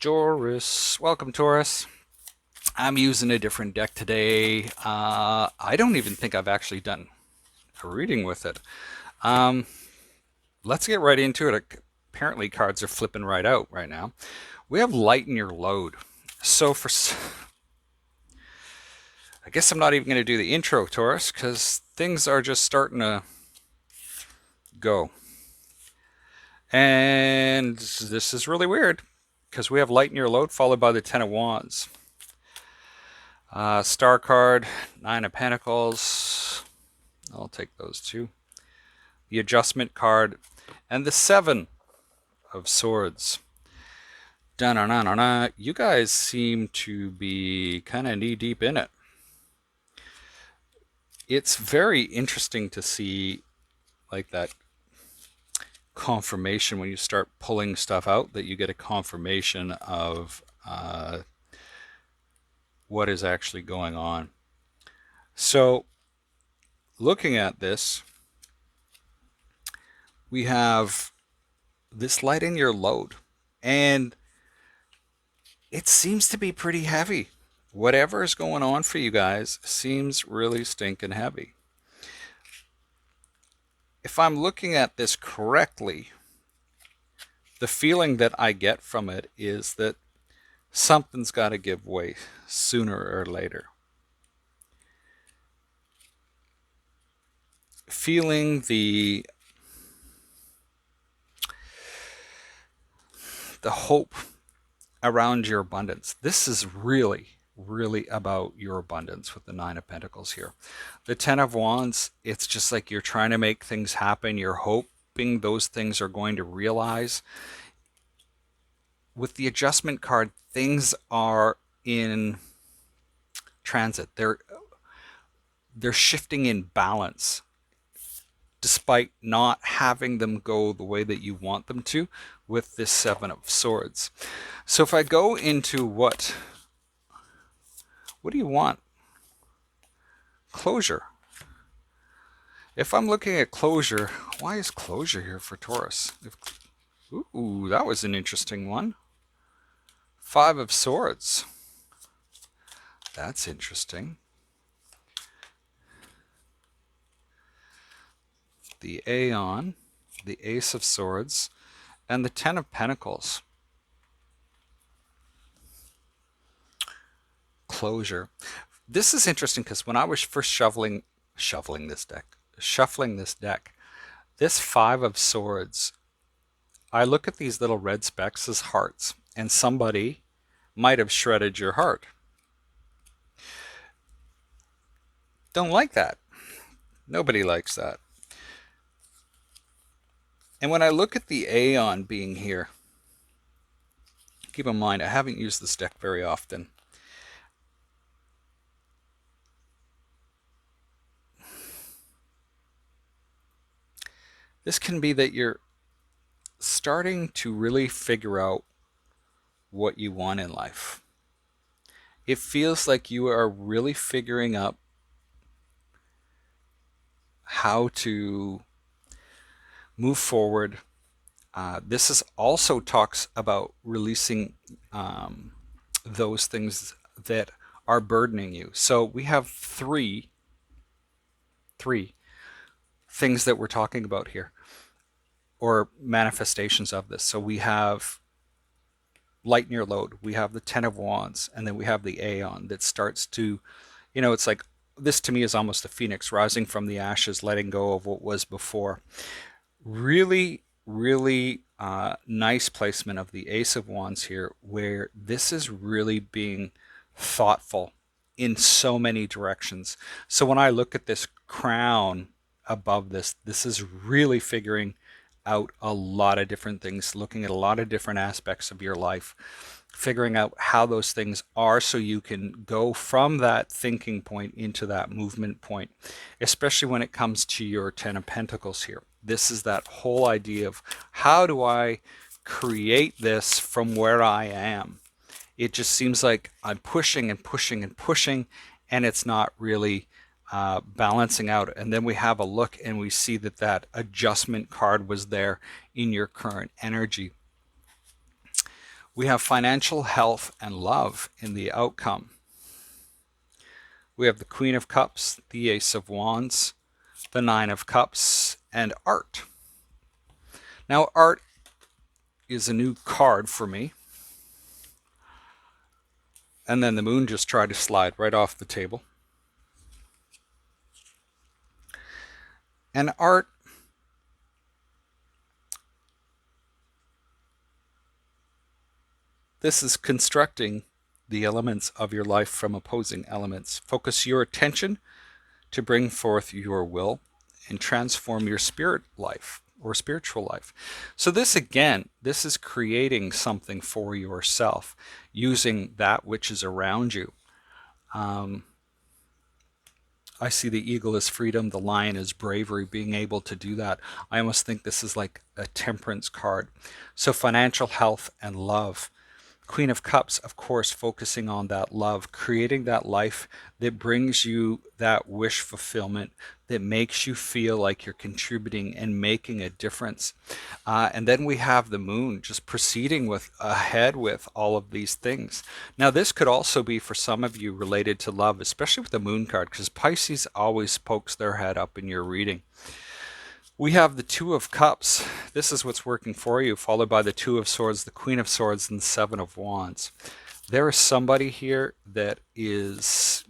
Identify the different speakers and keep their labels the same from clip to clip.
Speaker 1: Taurus. Welcome, Taurus. I'm using a different deck today. I don't even think I've actually done a reading with it. Um, let's get right into it. Apparently, cards are flipping right out right now. We have lighten your load. So I guess I'm not even going to do the intro, Taurus, because things are just starting to go. And this is really weird because we have lighten your load followed by the Ten of Wands. Star card, Nine of Pentacles. I'll take those two. The Adjustment card, and the Seven of Swords. Da-na-na-na-na. You guys seem to be kind of knee deep in it. It's very interesting to see like that confirmation when you start pulling stuff out, that you get a confirmation of what is actually going on. So looking at this, we have this lighten your load, and it seems to be pretty heavy. Whatever is going on for you guys seems really stinking heavy. If I'm looking at this correctly, the feeling that I get from it is that something's got to give way sooner or later. Feeling the hope around your abundance. This is really about your abundance with the Nine of Pentacles here. The Ten of Wands, it's just like you're trying to make things happen. You're hoping those things are going to realize. With the Adjustment card, things are in transit. They're shifting in balance, despite not having them go the way that you want them to with this Seven of Swords. So if I go into what do you want? Closure. If I'm looking at closure, why is closure here for Taurus? Ooh, that was an interesting one. Five of Swords. That's interesting. The Aeon, the Ace of Swords, and the Ten of Pentacles. Closure. This is interesting because when I was first shuffling this deck, this Five of Swords, I look at these little red specks as hearts, and somebody might have shredded your heart. Don't like that. Nobody likes that. And when I look at the Aeon being here, keep in mind I haven't used this deck very often. This can be that you're starting to really figure out what you want in life. It feels like you are really figuring out how to move forward. This is also talks about releasing those things that are burdening you. So we have three things that we're talking about here, or manifestations of this. So we have lighten your load, we have the Ten of Wands, and then we have the Aeon that starts to, it's like, this to me is almost a phoenix rising from the ashes, letting go of what was before. Really nice placement of the Ace of Wands here, where this is really being thoughtful in so many directions. So when I look at this crown above this is really figuring out a lot of different things, looking at a lot of different aspects of your life, figuring out how those things are so you can go from that thinking point into that movement point, especially when it comes to your Ten of Pentacles here. This is that whole idea of how do I create this from where I am? It just seems like I'm pushing and pushing and pushing, and it's not really balancing out. And then we have a look and we see that Adjustment card was there in your current energy. We have financial health and love in the outcome. We have the Queen of Cups, the Ace of Wands, the Nine of Cups, and art. Now, art is a new card for me. And then the moon just tried to slide right off the table. And art, this is constructing the elements of your life from opposing elements. Focus your attention to bring forth your will and transform your spirit life or spiritual life. So this again, this is creating something for yourself using that which is around you. I see the eagle as freedom, the lion as bravery, being able to do that. I almost think this is like a temperance card. So financial health and love. Queen of Cups, of course, focusing on that love, creating that life that brings you that wish fulfillment, that makes you feel like you're contributing and making a difference. And then we have the moon just proceeding with ahead with all of these things. Now, this could also be for some of you related to love, especially with the moon card, because Pisces always pokes their head up in your reading. We have the Two of Cups. This is what's working for you, followed by the Two of Swords, the Queen of Swords, and the Seven of Wands. There is somebody here that is,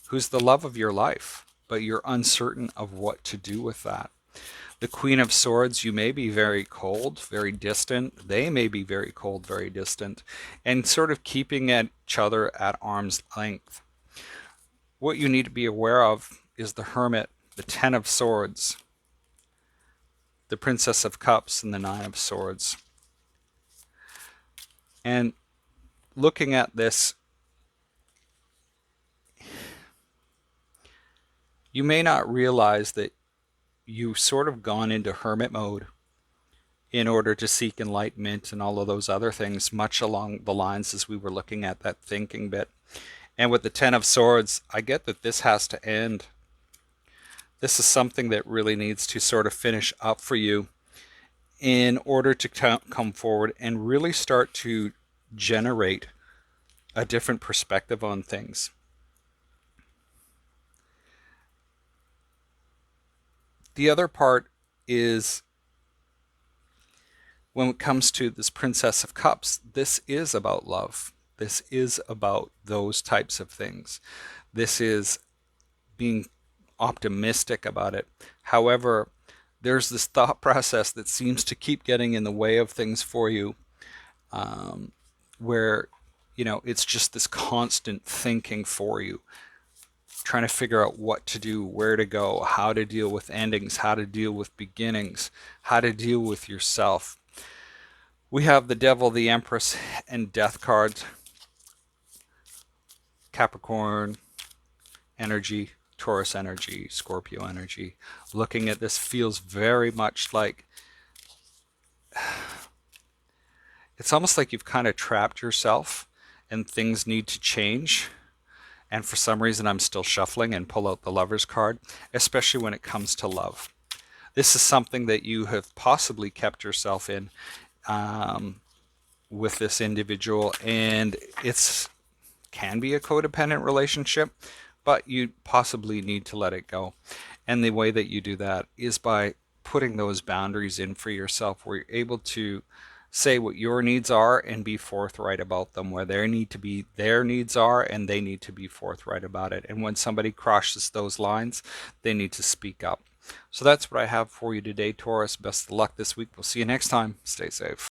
Speaker 1: who's the love of your life, but you're uncertain of what to do with that. The Queen of Swords, you may be very cold, very distant. They may be very cold, very distant, and sort of keeping each other at arm's length. What you need to be aware of is the Hermit, the Ten of Swords, the Princess of Cups, and the Nine of Swords. And looking at this, you may not realize that you've sort of gone into hermit mode in order to seek enlightenment and all of those other things, much along the lines as we were looking at that thinking bit. And with the Ten of Swords, I get that this has to end. This is something that really needs to sort of finish up for you in order to come forward and really start to generate a different perspective on things. The other part is when it comes to this Princess of Cups, this is about love. This is about those types of things. This is being optimistic about it. However, there's this thought process that seems to keep getting in the way of things for you, where it's just this constant thinking for you, trying to figure out what to do, where to go, how to deal with endings, how to deal with beginnings, how to deal with yourself. We have the Devil, the Empress, and Death cards. Capricorn energy, Taurus energy, Scorpio energy. Looking at this feels very much like it's almost like you've kind of trapped yourself and things need to change. And for some reason, I'm still shuffling and pull out the Lover's card, especially when it comes to love. This is something that you have possibly kept yourself in with this individual, and it's can be a codependent relationship, but you possibly need to let it go. And the way that you do that is by putting those boundaries in for yourself, where you're able to say what your needs are and be forthright about them, where their needs are, and they need to be forthright about it. And when somebody crosses those lines, they need to speak up. So that's what I have for you today, Taurus. Best of luck this week. We'll see you next time. Stay safe.